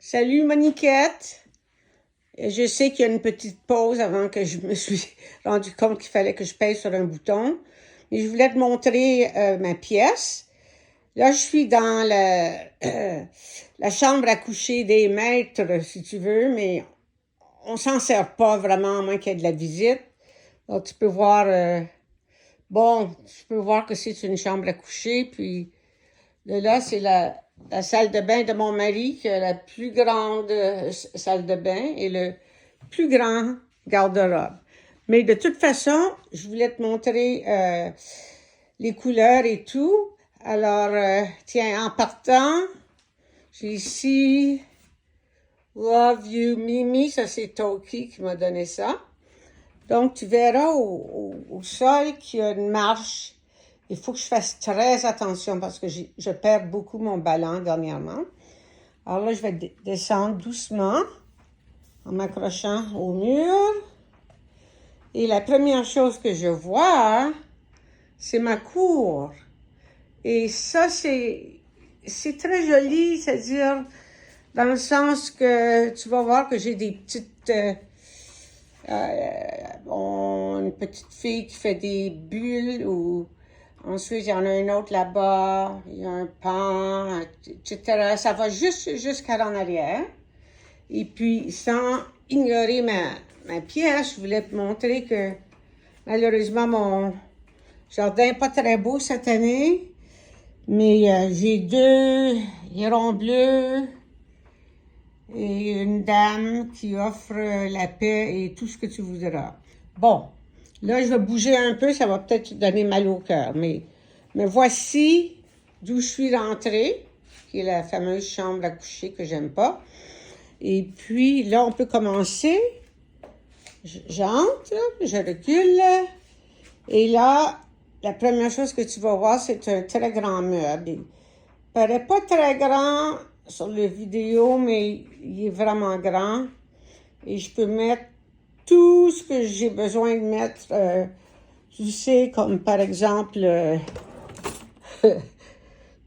Salut Moniquette! Je sais qu'il y a une petite pause avant que je me suis rendu compte qu'il fallait que je pèse sur un bouton. Mais je voulais te montrer ma pièce. Là, je suis dans la chambre à coucher des maîtres, si tu veux, mais on s'en sert pas vraiment, à moins qu'il y ait de la visite. Donc, tu peux voir, que c'est une chambre à coucher, puis là, c'est la salle de bain de mon mari, qui a la plus grande salle de bain et le plus grand garde-robe. Mais de toute façon, je voulais te montrer les couleurs et tout. Alors, tiens, en partant, j'ai ici Love You Mimi, ça c'est Toki qui m'a donné ça. Donc, tu verras au sol qu'il y a une marche. Il faut que je fasse très attention parce que je perds beaucoup mon ballon dernièrement. Alors là, je vais descendre doucement en m'accrochant au mur. Et la première chose que je vois, c'est ma cour. Et ça, c'est très joli, c'est-à-dire dans le sens que tu vas voir que j'ai des petites... une petite fille qui fait des bulles ou... Ensuite, il y en a un autre là-bas, il y a un pan, etc. Ça va jusqu'à en arrière. Et puis, sans ignorer ma pièce, je voulais te montrer que malheureusement, mon jardin n'est pas très beau cette année. Mais j'ai 2 hérons bleus et une dame qui offre la paix et tout ce que tu voudras. Bon. Là, je vais bouger un peu, ça va peut-être te donner mal au cœur. Mais voici d'où je suis rentrée, qui est la fameuse chambre à coucher que j'aime pas. Et puis, là, on peut commencer. J'entre, je recule. Et là, la première chose que tu vas voir, c'est un très grand meuble. Il paraît pas très grand sur la vidéo, mais il est vraiment grand. Et je peux mettre tout ce que j'ai besoin de mettre, tu sais, comme par exemple,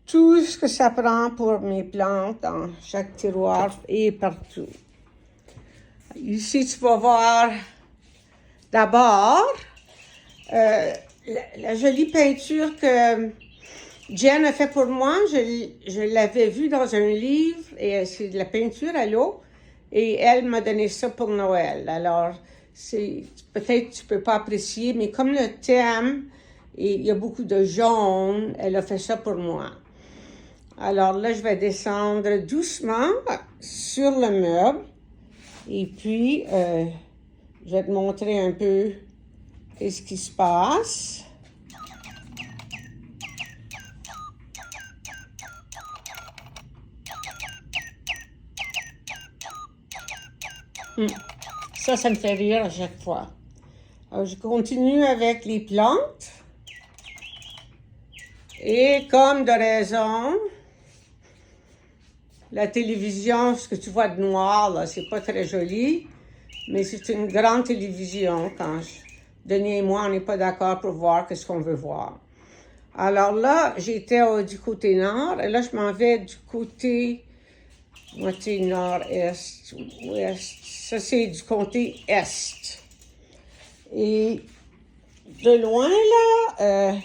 tout ce que ça prend pour mes plantes dans chaque tiroir et partout. Ici, tu vas voir d'abord la jolie peinture que Jen a fait pour moi. Je l'avais vue dans un livre et c'est de la peinture à l'eau. Et elle m'a donné ça pour Noël. Alors, peut-être tu peux pas apprécier, mais comme le thème, et il y a beaucoup de jaune, elle a fait ça pour moi. Alors là, je vais descendre doucement sur le meuble. Et puis, je vais te montrer un peu qu'est-ce qui se passe. Ça me fait rire à chaque fois. Alors, je continue avec les plantes. Et comme de raison, la télévision, ce que tu vois de noir, là, c'est pas très joli, mais c'est une grande télévision quand Denis et moi, on n'est pas d'accord pour voir ce qu'on veut voir. Alors là, j'étais du côté nord, et là, je m'en vais du côté moitié nord-est, ouest. Ça, c'est du côté est. Et de loin, là,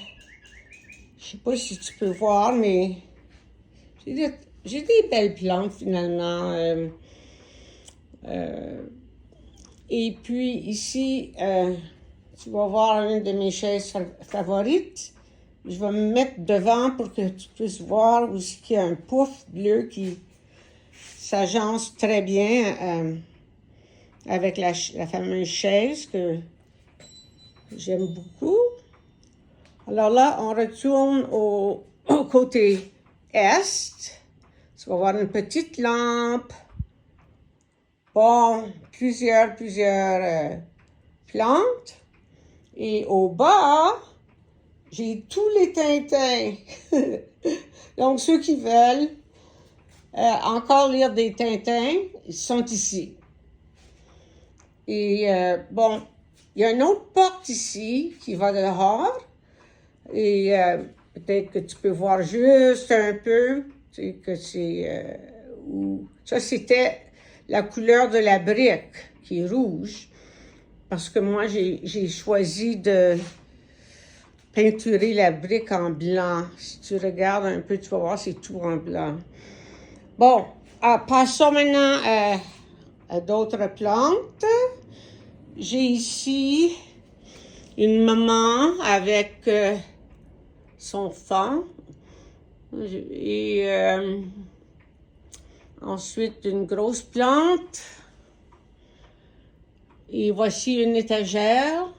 je sais pas si tu peux voir, mais j'ai des belles plantes, finalement. Et puis, ici, tu vas voir une de mes chaises favorites. Je vais me mettre devant pour que tu puisses voir où il y a un pouf bleu qui s'agence très bien avec la fameuse chaise que j'aime beaucoup. Alors là, on retourne au côté est. Tu vas voir une petite lampe. Bon, plusieurs plantes. Et au bas, j'ai tous les Tintins. Donc, ceux qui veulent encore lire des Tintins, ils sont ici. Et il y a une autre porte ici qui va dehors. Et peut-être que tu peux voir juste un peu, tu sais, que c'est Ça, c'était la couleur de la brique, qui est rouge, parce que moi, j'ai choisi de peinturer la brique en blanc. Si tu regardes un peu, tu vas voir, c'est tout en blanc. Bon, passons maintenant à d'autres plantes. J'ai ici une maman avec son fan. Et ensuite, une grosse plante. Et voici une étagère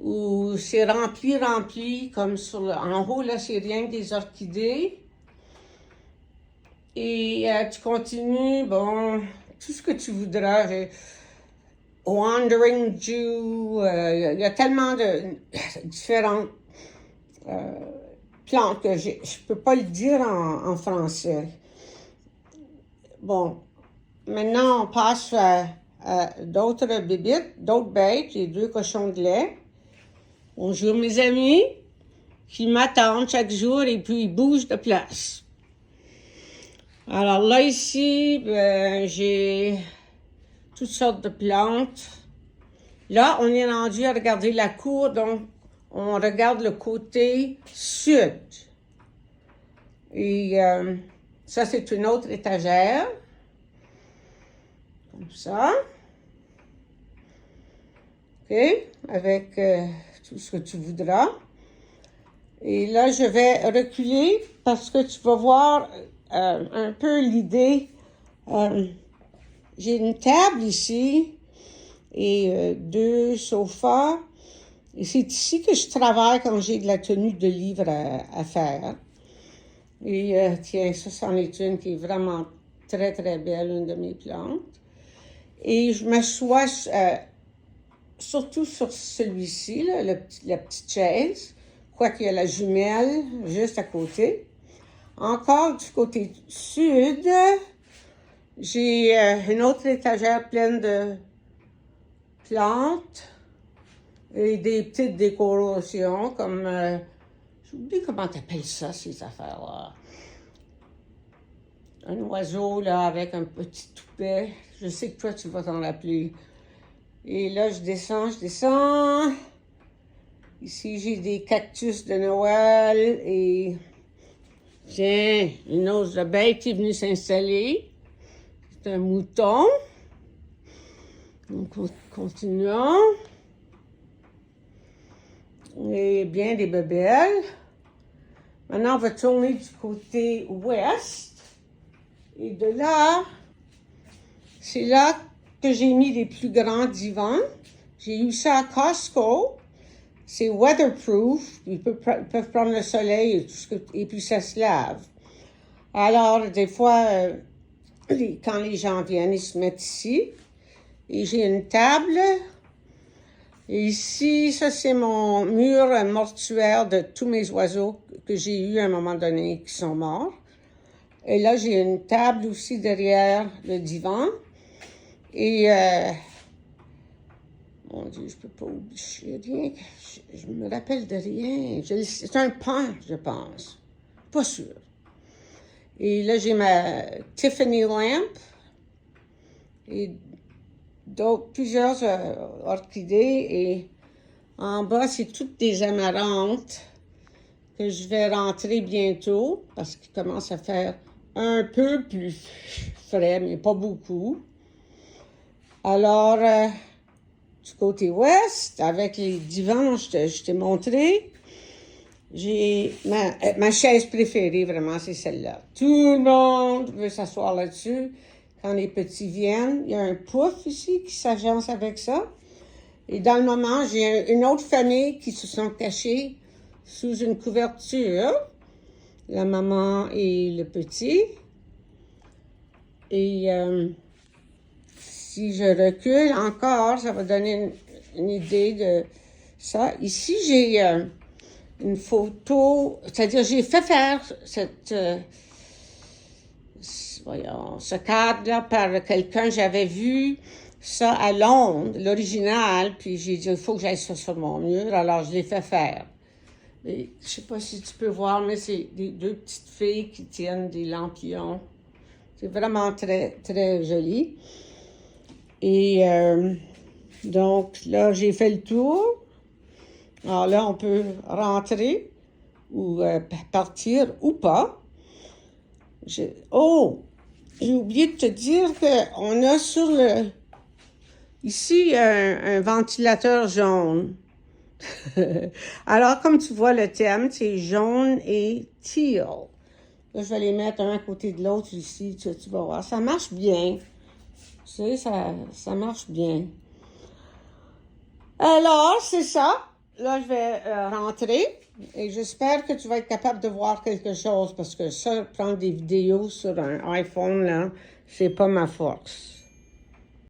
où c'est rempli, comme en haut, là, c'est rien que des orchidées. Et tu continues, bon, tout ce que tu voudras. Wandering Jew, il y a tellement de différentes plantes que je ne peux pas le dire en français. Bon, maintenant on passe à d'autres bébites, d'autres bêtes, les 2 cochons de lait. Bonjour mes amis, qui m'attendent chaque jour et puis ils bougent de place. Alors là ici, j'ai toutes sortes de plantes. Là, on est rendu à regarder la cour, donc on regarde le côté sud. Et ça, c'est une autre étagère. Comme ça. OK? Avec tout ce que tu voudras. Et là, je vais reculer parce que tu vas voir un peu l'idée. J'ai une table ici et 2 sofas. Et c'est ici que je travaille quand j'ai de la tenue de livre à faire. Et tiens, ça, c'en est une qui est vraiment très, très belle, une de mes plantes. Et je m'assois surtout sur celui-ci, là, la petite chaise, quoiqu'il y a la jumelle juste à côté. Encore du côté sud, j'ai une autre étagère pleine de plantes et des petites décorations comme, j'oublie comment t'appelles ça, ces affaires-là. Un oiseau, là, avec un petit toupet. Je sais que toi, tu vas t'en rappeler. Et là, je descends. Ici, j'ai des cactus de Noël et... Tiens, une autre bête qui est venue s'installer. C'est un mouton. Donc, continuons. Et bien des bébelles. Maintenant, on va tourner du côté ouest. Et de là, c'est là que j'ai mis les plus grands divans. J'ai eu ça à Costco. C'est weatherproof. Ils peuvent prendre le soleil et puis ça se lave. Alors, des fois, quand les gens viennent, ils se mettent ici. Et j'ai une table. Et ici, ça, c'est mon mur mortuaire de tous mes oiseaux que j'ai eus à un moment donné qui sont morts. Et là, j'ai une table aussi derrière le divan. Et, mon Dieu, je peux pas oublier rien. Je me rappelle de rien. C'est un pan, je pense. Pas sûr. Et là, j'ai ma Tiffany lamp et plusieurs orchidées. Et en bas, c'est toutes des amarantes que je vais rentrer bientôt parce qu'il commence à faire un peu plus frais, mais pas beaucoup. Alors, du côté ouest, avec les divans, je t'ai montré, j'ai ma chaise préférée, vraiment, c'est celle-là. Tout le monde veut s'asseoir là-dessus. Quand les petits viennent, il y a un pouf ici qui s'agence avec ça. Et dans le moment, j'ai une autre famille qui se sont cachés sous une couverture. La maman et le petit. Et si je recule encore, ça va donner une idée de ça. Ici, j'ai une photo, c'est-à-dire j'ai fait faire ce cadre-là par quelqu'un. J'avais vu ça à Londres, l'original, puis j'ai dit, il faut que j'aille ça sur mon mur, alors je l'ai fait faire. Et, je sais pas si tu peux voir, mais c'est 2 petites filles qui tiennent des lampions. C'est vraiment très, très joli. Et donc, là, j'ai fait le tour. Alors là, on peut rentrer ou partir ou pas. Oh! J'ai oublié de te dire qu'on a sur le... Ici, un ventilateur jaune. Alors, comme tu vois, le thème, c'est jaune et teal. Là, je vais les mettre un à côté de l'autre ici, tu vas voir. Ça marche bien. Tu sais, ça marche bien. Alors, c'est ça. Là, je vais rentrer et j'espère que tu vas être capable de voir quelque chose parce que ça, prendre des vidéos sur un iPhone, là, c'est pas ma force.